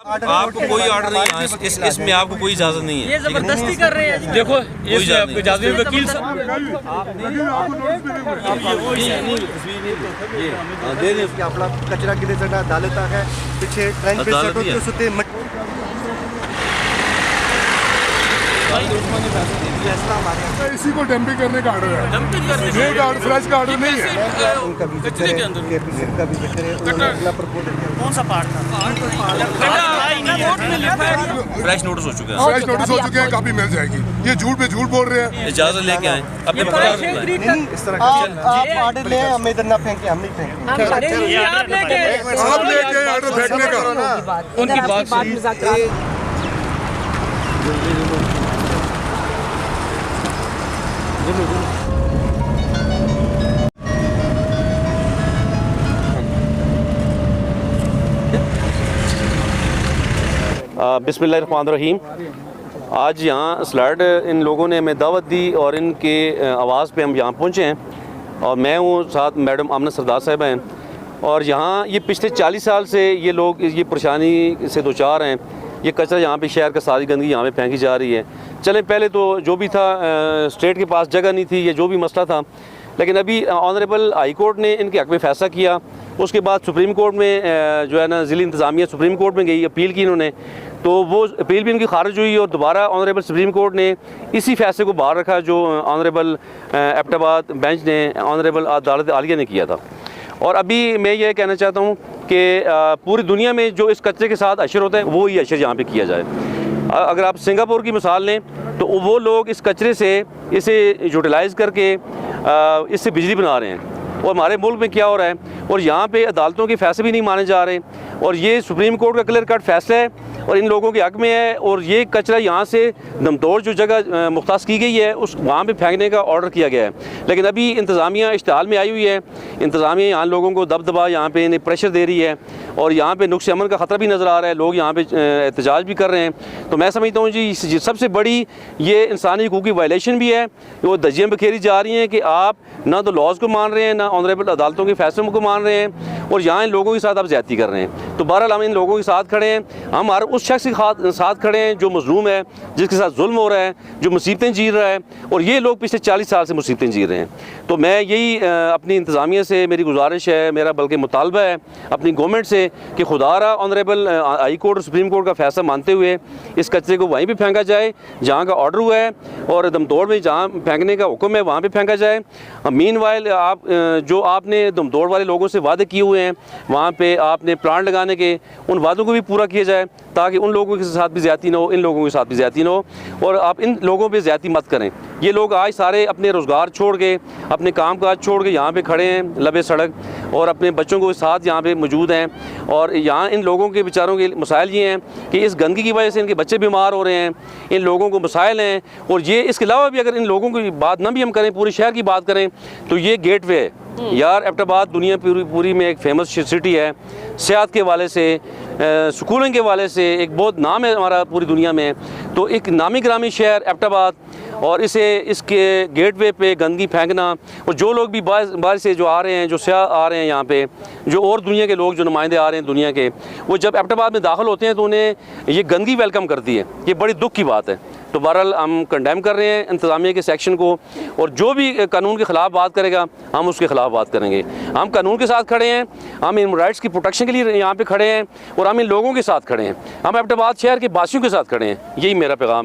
आपको कोई ऑर्डर नहीं है, इसमें आपको कोई इजाजत नहीं है। ये जबरदस्ती कर रहे हैं। देखो वकील दे दें कि आपला कचरा किती जण डालता है पीछे ट्रेन पे सटो तो सुते इसी को डंपिंग करने का ऑर्डर है। डंपिंग करने ये ऑर्डर फ्लैश का ऑर्डर नहीं है। उनका भी कचरे के अंदर का भी उन्होंने अपना प्रपोजल कौन सा पार्ट था? फ्रेश नोटिस हो चुका है। फ्लैश नोटिस हो चुके हैं, कापी मिल जाएगी। ये झूठ पे झूठ बोल रहे हैं। इजाजत लेके आए अपने इस तरह आप ऑर्डर ले, हम इधर ना फेंके, हम नहीं फेंके। आप लेके ऑर्डर फेंकने का उनकी बात बिस्मिल्लाहिर्रहमानिर्रहीम। आज यहाँ स्लड इन लोगों ने हमें दावत दी और इनके आवाज़ पे हम यहाँ पहुँचे हैं और मैं हूँ, साथ मैडम आमना सरदार साहब हैं। और यहाँ ये पिछले 40 साल से ये लोग ये परेशानी से दो चार हैं। ये कचरा यहाँ पे शहर का सारी गंदगी यहाँ पे फेंकी जा रही है। चले पहले तो जो भी था स्टेट के पास जगह नहीं थी, ये जो भी मसला था, लेकिन अभी ऑनरेबल हाई कोर्ट ने इनके हक़ में फ़ैसला किया। उसके बाद सुप्रीम कोर्ट में जो है ना ज़िली इंतज़ामिया सुप्रीम कोर्ट में गई, अपील की इन्होंने, तो वो अपील भी इनकी खारिज हुई और दोबारा ऑनरेबल सुप्रीम कोर्ट ने इसी फैसले को बाहर रखा जो ऑनरेबल एबटाबाद बेंच ने ऑनरेबल अदालत आलिया ने किया था। और अभी मैं ये कहना चाहता हूँ कि पूरी दुनिया में जो इस कचरे के साथ अशर होता है वो ही अशर यहाँ पे किया जाए। अगर आप सिंगापुर की मिसाल लें तो वो लोग इस कचरे से इसे यूटिलाइज़ करके इससे बिजली बना रहे हैं। और हमारे मुल्क में क्या हो रहा है, और यहाँ पे अदालतों के फैसले भी नहीं माने जा रहे, और ये सुप्रीम कोर्ट का क्लियर कट फैसला है और इन लोगों के हक़ में है। और ये कचरा यहाँ से दमदौर जो जगह मुख्तास की गई है उस वहाँ पे फेंकने का ऑर्डर किया गया है, लेकिन अभी इंतज़ामिया इश्तिहाल में आई हुई है। इंतज़ामिया यहाँ लोगों को दबदबा यहाँ पे इन्हें प्रेशर दे रही है और यहाँ पे नुक्स अमन का ख़तरा भी नज़र आ रहा है, लोग यहाँ पे एहतजाज भी कर रहे हैं। तो मैं समझता हूँ जी सबसे बड़ी ये इंसानी हकूक़ की वायलेशन भी है। वो धज्जियाँ बखेरी जा रही हैं कि आप ना तो लॉज को मान रहे हैं, ना ऑनरेबल अदालतों के फैसलों को मान रहे हैं, और यहाँ इन लोगों के साथ आप ज़्यादती कर रहे हैं। तो बहरहाल हम इन लोगों के साथ खड़े हैं, हम हर उस शख्स के साथ खड़े हैं जो मजलूम है, जिसके साथ जुल्म हो रहा है, जो मुसीबतें जी रहा है, और ये लोग पिछले 40 साल से मुसीबतें जी रहे हैं। तो मैं यही अपनी इंतज़ामिया से मेरी गुजारिश है, मेरा बल्कि मुतालबा है अपनी गवर्नमेंट से कि खुदारा ऑनरेबल हाई कोर्ट और सुप्रीम कोर्ट का फैसला मानते हुए इस कचरे को वहीं पर फेंका जाए जहाँ का ऑर्डर हुआ है, और दमदौड़ में जहाँ फेंकने का हुक्म है वहाँ पर फेंका जाए। मीनवाइल आप जो आपने दमदौड़ वाले लोगों से वादे किए हुए हैं वहाँ पे आपने प्लांट लगाने के, उन वादों को भी पूरा किया जाए ताकि उन लोगों के साथ भी ज़्यादती ना हो, इन लोगों के साथ भी ज़्यादती ना हो, और आप इन लोगों पे ज़्यादती मत करें। ये लोग आज सारे अपने रोज़गार छोड़ के, अपने काम काज छोड़ के यहाँ पे खड़े हैं लबे सड़क, और अपने बच्चों को साथ यहाँ पे मौजूद हैं। और यहाँ इन लोगों के बेचारों के मसाइल ये हैं कि इस गंदगी की वजह से इनके बच्चे बीमार हो रहे हैं, इन लोगों को मसाइल हैं। और ये इसके अलावा भी अगर इन लोगों की बात ना भी हम करें, पूरे शहर की बात करें, तो ये गेटवे है यार। एबटाबाद दुनिया पूरी में एक फेमस सिटी है, सेहत के वाले से, स्कूलिंग के वाले से एक बहुत नाम है हमारा पूरी दुनिया में। तो एक नामी ग्रामी शहर एबटाबाद, और इसके गेटवे पे गंदगी फेंकना, और जो लोग भी बाहर से जो आ रहे हैं, जो सयाह आ रहे हैं यहाँ पे, जो और दुनिया के लोग जो नुमाइंदे आ रहे हैं दुनिया के, वो जब एबटाबाद में दाखिल होते हैं तो उन्हें ये गंदगी वेलकम करती है। ये बड़ी दुख की बात है। तो बहरहाल हम कंडेम कर रहे हैं इंतज़ामिया के सेक्शन को, और जो भी कानून के ख़िलाफ़ बात करेगा हम उसके ख़िलाफ़ बात करेंगे। हम कानून के साथ खड़े हैं, हम इन राइट्स की प्रोटेक्शन के लिए यहाँ पे खड़े हैं, और हम इन लोगों के साथ खड़े हैं, हम एबटाबाद शहर के वासियों के साथ खड़े हैं। यही मेरा पैगाम है।